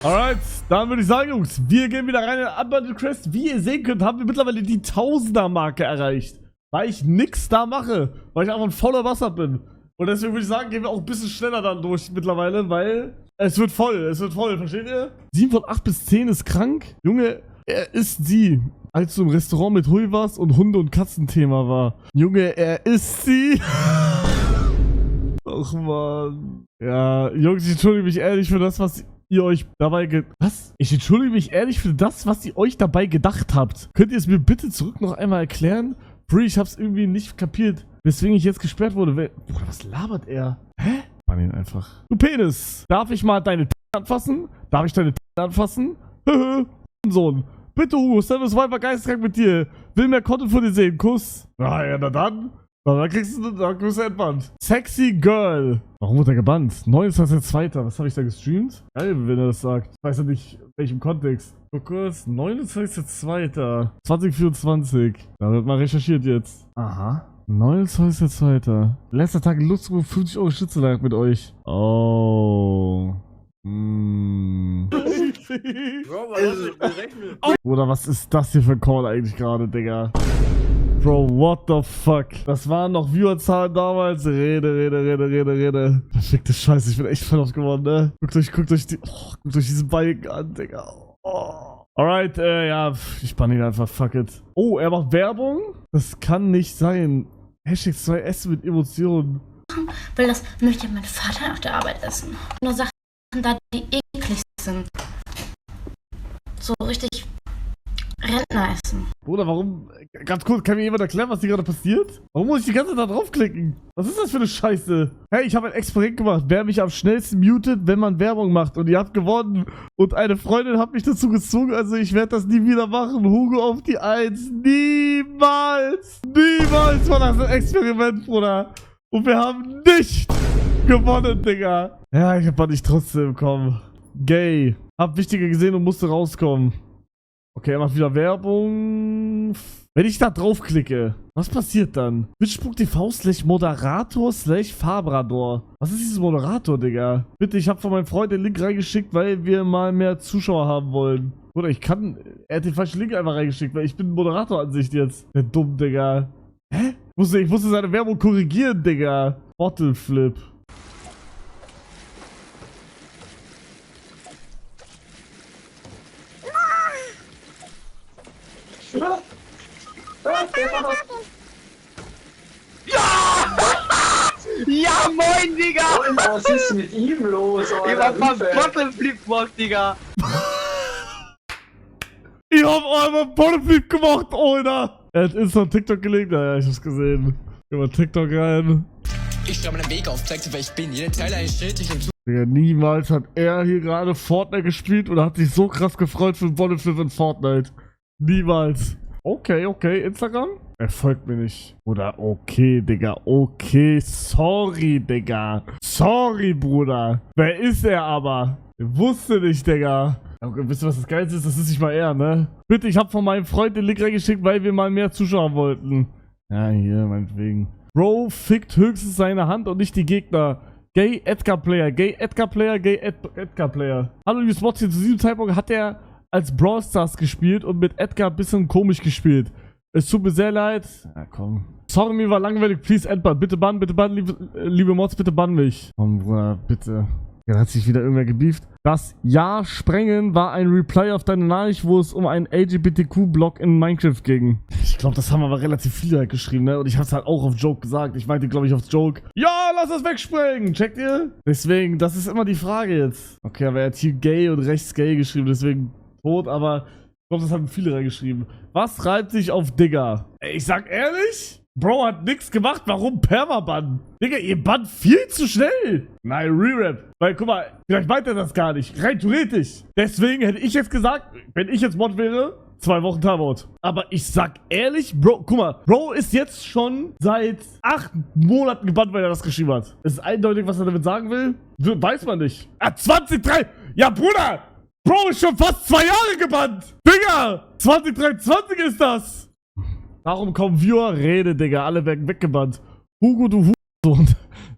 Alright, dann würde ich sagen, Jungs, wir gehen wieder rein in Unbundled Quest. Wie ihr sehen könnt, haben wir mittlerweile die 1000er-Marke erreicht. Weil ich nix da mache. Weil ich einfach ein voller Wasser bin. Und deswegen würde ich sagen, gehen wir auch ein bisschen schneller dann durch mittlerweile, weil es wird voll, versteht ihr? 7 von 8 bis 10 ist krank. Junge, er ist sie. Als du im Restaurant mit Hui warst und Hunde- und Katzenthema war. Junge, er ist sie. Ach man. Ja, Jungs, ich entschuldige mich ehrlich für das, was ihr euch dabei Was? Ich entschuldige mich ehrlich für das, was ihr euch dabei gedacht habt. Könnt ihr es mir bitte zurück noch einmal erklären? Free, ich hab's irgendwie nicht kapiert, weswegen ich jetzt gesperrt wurde. Bruder, was labert er? Hä? Bann ihn einfach. Du Penis, darf ich mal deine anfassen? Darf ich deine anfassen? Sohn. Bitte, Hugo, Servus war geisteskrank mit dir. Will mehr Content von dir sehen. Kuss. Ah, ja, na dann. Da kriegst du entbannt. Sexy Girl. Warum wurde er gebannt? 29.02. Was habe ich da gestreamt? Geil, wenn er das sagt. Ich weiß ja nicht, in welchem Kontext. Guck kurz. 29.02. 2024. Da wird mal recherchiert jetzt. Aha. 29.02. Letzter Tag Luxemburg 50 Euro Schützelag mit euch. Oh. Oder was ist das hier für ein Call eigentlich gerade, Digga? Bro, what the fuck? Das waren noch Viewerzahlen damals. Rede. Perfekte Scheiße, ich bin echt voll geworden, ne? Guckt euch diesen Balken an, Digga. Oh. Alright, ja, ich bann ihn einfach, fuck it. Oh, er macht Werbung? Das kann nicht sein. Hashtag 2 Essen mit Emotionen. Weil das möchte mein Vater nach der Arbeit essen. Nur Sachen da, die eklig sind. So richtig Rentner essen. Bruder, warum? Ganz kurz, kann mir jemand erklären, was hier gerade passiert? Warum muss ich die ganze Zeit da draufklicken? Was ist das für eine Scheiße? Hey, ich habe ein Experiment gemacht. Wer mich am schnellsten mutet, wenn man Werbung macht. Und ihr habt gewonnen. Und eine Freundin hat mich dazu gezwungen. Also ich werde das nie wieder machen. Hugo auf die 1. Niemals. Niemals war das ein Experiment, Bruder. Und wir haben nicht gewonnen, Digga. Ja, ich hab nicht trotzdem kommen. Gay. Hab Wichtige gesehen und musste rauskommen. Okay, er macht wieder Werbung. Wenn ich da draufklicke, was passiert dann? Twitch.tv/Moderator/Fabrador. Was ist dieses Moderator, Digga? Bitte, ich habe von meinem Freund den Link reingeschickt, weil wir mal mehr Zuschauer haben wollen. Oder er hat den falschen Link einfach reingeschickt, weil ich bin Moderator-Ansicht jetzt. Der dumm, Digga. Hä? Ich musste seine Werbung korrigieren, Digga. Bottle Flip. Ja, moin, Digga! Und was ist mit ihm los? Ich hab mal Bottleflip gemacht, Digga! Ich hab einmal Bottleflip gemacht, Alter! Er hat instant TikTok gelegt, ja, ich hab's gesehen. Geh mal TikTok rein. Ich schreibe meinen Weg auf, zeig dir, wer ich bin. Jeder Teil eines Schild, ich nehm zu. Digga, niemals hat er hier gerade Fortnite gespielt und hat sich so krass gefreut für den Bottleflip in Fortnite. Niemals. Okay, Instagram? Er folgt mir nicht. Oder okay, Digga. Okay, sorry, Digga. Sorry, Bruder. Wer ist er aber? Ich wusste nicht, Digga. Okay, wisst ihr, was das Geilste ist? Das ist nicht mal er, ne? Bitte, ich hab von meinem Freund den Link reingeschickt, weil wir mal mehr Zuschauer wollten. Ja, hier, meinetwegen. Bro fickt höchstens seine Hand und nicht die Gegner. Gay Edgar Player. Gay Edgar Player. Gay Edgar Player. Hallo, liebe Spots, zu diesem Zeitpunkt hat er als Brawl Stars gespielt und mit Edgar ein bisschen komisch gespielt. Es tut mir sehr leid. Ja, komm. Sorry, mir war langweilig. Please entbann. Bitte bann, liebe Mods, bitte bann mich. Komm, Bruder, bitte. Ja, da hat sich wieder irgendwer gebieft. Das Ja sprengen war ein Reply auf deine Nachricht, wo es um einen LGBTQ-Blog in Minecraft ging. Ich glaube, das haben aber relativ viele halt geschrieben, ne? Und ich habe es halt auch auf Joke gesagt. Ich meinte, glaube ich, auf Joke. Ja, lass das wegspringen. Checkt ihr? Deswegen, das ist immer die Frage jetzt. Okay, aber er hat hier gay und rechts gay geschrieben, deswegen tot, aber ich glaube, das haben viele reingeschrieben. Was reibt sich auf Digga? Ey, ich sag ehrlich, Bro hat nix gemacht, warum Permaban? Digga, ihr bannt viel zu schnell. Nein, Re-Rap. Weil, guck mal, vielleicht meint er das gar nicht. Rein theoretisch. Deswegen hätte ich jetzt gesagt, wenn ich jetzt Mod wäre, 2 Wochen Timeout. Aber ich sag ehrlich, Bro, guck mal, Bro ist jetzt schon seit 8 Monaten gebannt, weil er das geschrieben hat. Es ist eindeutig, was er damit sagen will. Weiß man nicht. Ah, 23! Ja, Bruder! Bro ist schon fast 2 Jahre gebannt! Digga! 2023 ist das! Warum kommen Viewer? Rede, Digga. Alle werden weggebannt. Hugo, du Hurensohn.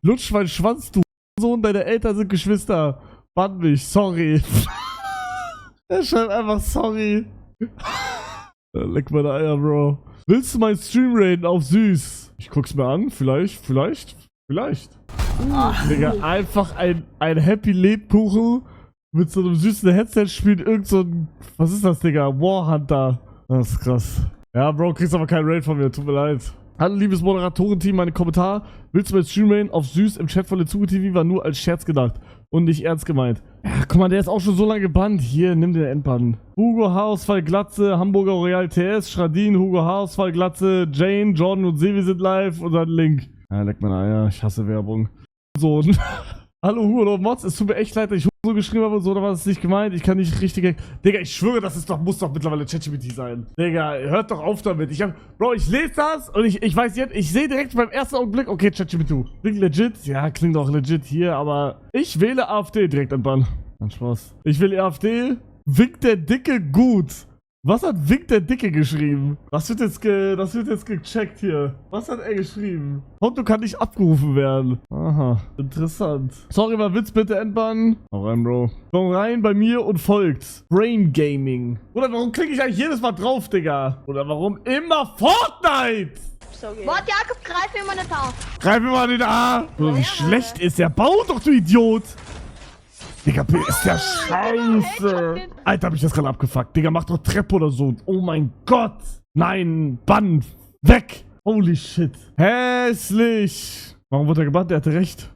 Lutsch mein Schwanz, du Hurensohn. Deine Eltern sind Geschwister. Bann mich. Sorry. Er schreibt einfach sorry. Leck meine Eier, Bro. Willst du mein Stream raten auf süß? Ich guck's mir an, vielleicht. Digga, einfach ein Happy Lebkuchen mit so einem süßen Headset spielt irgend so ein, was ist das, Digga? Warhunter. Das ist krass. Ja, Bro, kriegst aber keinen Raid von mir, tut mir leid. Hallo, liebes Moderatorenteam, mein Kommentar. Willst du mein Stream raten auf süß im Chat von der Zuge TV war nur als Scherz gedacht und nicht ernst gemeint. Ja, guck mal, der ist auch schon so lange gebannt. Hier, nimm den Endbann. Hugo Haarausfall Glatze, Hamburger Royal TS, Schradin, Hugo Haarausfall Glatze, Jane, Jordan und Sevi sind live und dann Link. Ja, leck meine Eier, ich hasse Werbung. So, hallo Hugo und Mods, es tut mir echt leid, dass ich so geschrieben habe und so, da war es nicht gemeint, ich kann nicht richtig... Digga, ich schwöre, das ist doch, muss doch mittlerweile ChatGPT sein. Digga, hört doch auf damit. Bro, ich lese das und ich weiß jetzt, ich sehe direkt beim ersten Augenblick, okay, ChatGPT. Klingt legit, ja, klingt auch legit hier, aber ich wähle AfD direkt an Bann. Kein Spaß. Ich will AfD, winkt der Dicke gut. Was hat Vic der Dicke geschrieben? Das wird jetzt gecheckt hier. Was hat er geschrieben? Konto kann nicht abgerufen werden. Aha, interessant. Sorry, war Witz, bitte entbannen. Hau rein, Bro. Komm rein bei mir und folgt. Brain Gaming. Oder warum klicke ich eigentlich jedes Mal drauf, Digga? Oder warum immer Fortnite? Warte, Jakob, greif mir mal eine Tar. Greif mir mal den A. So, wie schlecht ist der? Bau doch, du Idiot. Digga, ist ja scheiße. Alter, hab ich das gerade abgefuckt. Digga, mach doch Treppe oder so. Oh mein Gott. Nein, Bann. Weg. Holy shit. Hässlich. Warum wurde er gebannt? Der hatte recht.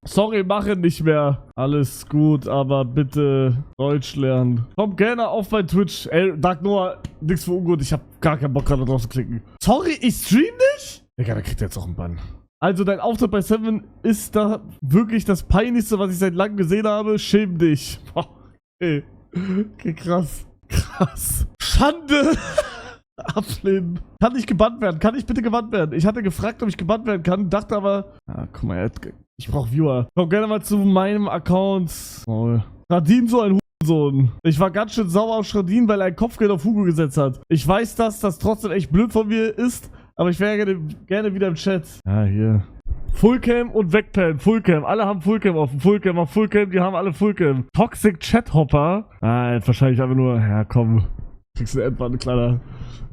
Sorry, mache nicht mehr. Alles gut, aber bitte Deutsch lernen. Komm gerne auf bei Twitch. Ey, Dark Noah, nix für ungut. Ich hab gar keinen Bock gerade drauf zu klicken. Sorry, ich stream nicht? Digga, da kriegt er jetzt auch einen Bann. Also dein Auftritt bei Seven ist da wirklich das Peinlichste, was ich seit langem gesehen habe. Schäm dich. Okay, krass. Krass. Schande. Ablehnen. Kann nicht gebannt werden. Kann ich bitte gebannt werden? Ich hatte gefragt, ob ich gebannt werden kann. Dachte aber... Ah, guck mal, ich brauch Viewer. Komm gerne mal zu meinem Account. Oh. Radin, so ein Hurensohn. Ich war ganz schön sauer auf Schradin, weil er ein Kopfgeld auf Hugo gesetzt hat. Ich weiß, dass das trotzdem echt blöd von mir ist. Aber ich wäre gerne wieder im Chat. Ja, hier. Fullcam und Wegpan. Fullcam. Alle haben Fullcam offen. Fullcam auf Fullcam. Die haben alle Fullcam. Toxic Chathopper. Ah, wahrscheinlich einfach nur... Ja, komm. Kriegst du eine Endbahn, Kleiner.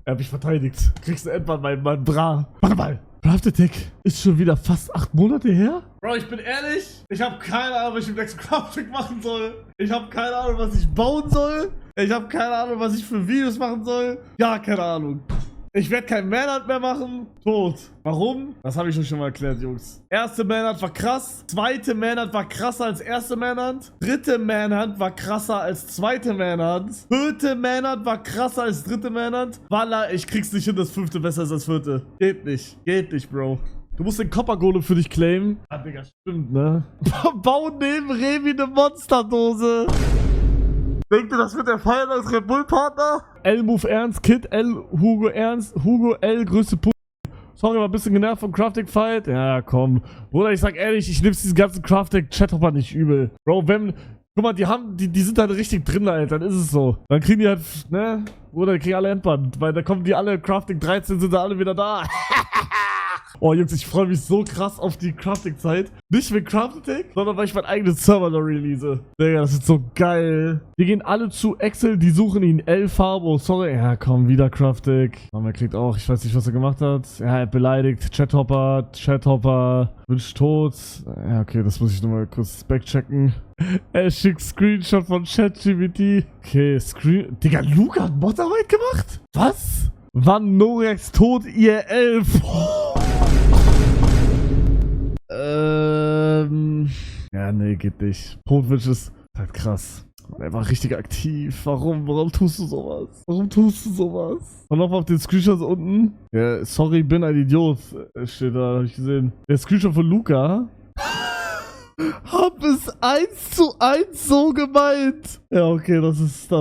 Er hat mich verteidigt. Kriegst du eine Endbahn, mein Bra. Warte mal. Crafted ist schon wieder fast 8 Monate her? Bro, ich bin ehrlich. Ich habe keine Ahnung, was ich im nächsten Crafting machen soll. Ich habe keine Ahnung, was ich bauen soll. Ich habe keine Ahnung, was ich für Videos machen soll. Ja, keine Ahnung. Ich werde kein Manhunt mehr machen. Tot. Warum? Das habe ich euch schon mal erklärt, Jungs. Erste Manhunt war krass. Zweite Manhunt war krasser als erste Manhunt. Dritte Manhunt war krasser als zweite Manhunt. Vierte Manhunt war krasser als dritte Manhunt. Walla, ich krieg's nicht hin, dass fünfte besser ist als vierte. Geht nicht. Geht nicht, Bro. Du musst den Copper Golem für dich claimen. Ah, Digga, stimmt, ne? Bau neben Revi eine Monsterdose. Denkt ihr, das wird der Fall als Red Bull-Partner? L-Move Ernst, Kid L, Hugo Ernst, Hugo L, größte Punkt. Sorry, war ein bisschen genervt vom Crafting-Fight. Ja, komm. Bruder, ich sag ehrlich, ich nehm's diesen ganzen Crafting-Chat-Hopper nicht übel. Bro, wenn... Guck mal, die sind halt richtig drin, Alter. Dann ist es so. Dann kriegen die halt, ne? Bruder, die kriegen alle Endband. Weil da kommen die alle, Crafting 13 sind da alle wieder da. Oh, Jungs, ich freue mich so krass auf die Crafting-Zeit. Nicht wegen Crafting, sondern weil ich meinen eigenen Server noch release. Digga, das ist so geil. Die gehen alle zu Excel, die suchen ihn. El Fabo, sorry. Ja, komm, wieder Crafting. Oh, er kriegt auch, ich weiß nicht, was er gemacht hat. Ja, er hat beleidigt. Chathopper, wünscht tot. Ja, okay, das muss ich nochmal kurz backchecken. Er schickt Screenshot von ChatGPT. Okay, Digga, Luca hat Modarbeit gemacht? Was? Wann Norex tot, ihr Elf? Ja, nee, geht nicht. Todwitch ist halt krass. Er war richtig aktiv. Warum? Warum tust du sowas? Warum tust du sowas? Und noch auf den Screenshot unten. Ja, sorry, bin ein Idiot. Steht da, hab ich gesehen. Der Screenshot von Luca. Hab es 1:1 so gemeint. Ja, okay, das ist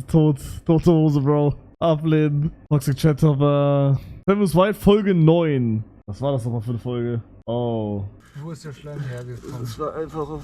tot. Tote Hose, Bro. Ablehnen. Toxic Chat, aber... Famous White, Folge 9. Was war das nochmal für eine Folge? Oh. Wo ist der Schleim hergekommen? Das war einfach auf...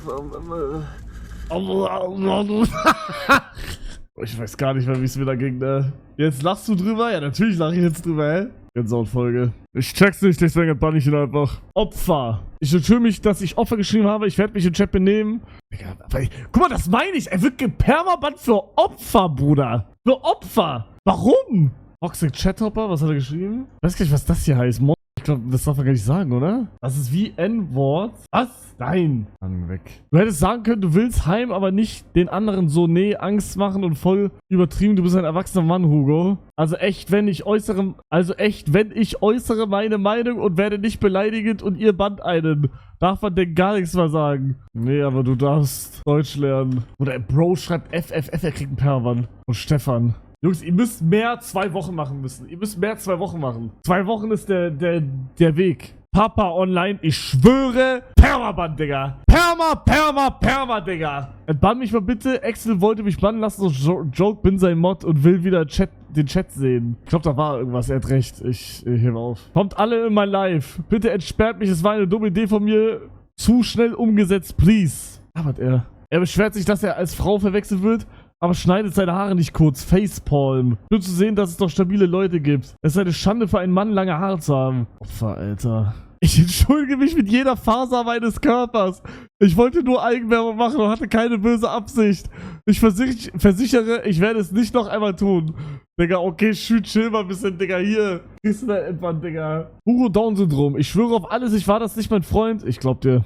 Ich weiß gar nicht mehr, wie es mir da ging, ne? Jetzt lachst du drüber? Ja, natürlich lache ich jetzt drüber, hä? Gänsehautfolge. Ich check's nicht, deswegen entbann ich ihn einfach. Opfer. Ich entschuldige mich, dass ich Opfer geschrieben habe. Ich werde mich im Chat benehmen. Digga, aber guck mal, das meine ich. Er wird gepermabannt für Opfer, Bruder. Für Opfer. Warum? Toxic Chathopper, was hat er geschrieben? Ich weiß gar nicht, was das hier heißt. Ich glaube, das darf man gar nicht sagen, oder? Das ist wie N-Wort. Was? Nein. Hang weg. Du hättest sagen können, du willst heim, aber nicht den anderen so, nee, Angst machen und voll übertrieben. Du bist ein erwachsener Mann, Hugo. Also echt, wenn ich äußere meine Meinung und werde nicht beleidigend und ihr bannt einen. Darf man denn gar nichts mehr sagen? Nee, aber du darfst Deutsch lernen. Oder Bro schreibt FFF, er kriegt einen Perwan. Und Stefan. Jungs, ihr müsst mehr 2 Wochen machen müssen. Ihr müsst mehr 2 Wochen machen. 2 Wochen ist der Weg. Papa online, ich schwöre, Permaban, Digga. Perma, Digga. Entbann mich mal bitte. Axel wollte mich bannen lassen. So Joke, bin sein Mod und will wieder den Chat sehen. Ich glaube, da war irgendwas. Er hat recht. Ich hebe auf. Kommt alle in mein Live. Bitte entsperrt mich. Es war eine dumme Idee von mir. Zu schnell umgesetzt, please. Aber er beschwert sich, dass er als Frau verwechselt wird. Aber schneidet seine Haare nicht kurz. Facepalm. Nur zu sehen, dass es doch stabile Leute gibt. Es ist eine Schande für einen Mann, lange Haare zu haben. Opfer, Alter. Ich entschuldige mich mit jeder Faser meines Körpers. Ich wollte nur Eigenwerbung machen und hatte keine böse Absicht. Ich versichere, ich werde es nicht noch einmal tun. Digga, okay, chill mal ein bisschen, Digga. Hier. Kriegst du da etwa, Digga. Hugo Down-Syndrom. Ich schwöre auf alles, ich war das nicht mein Freund. Ich glaub dir.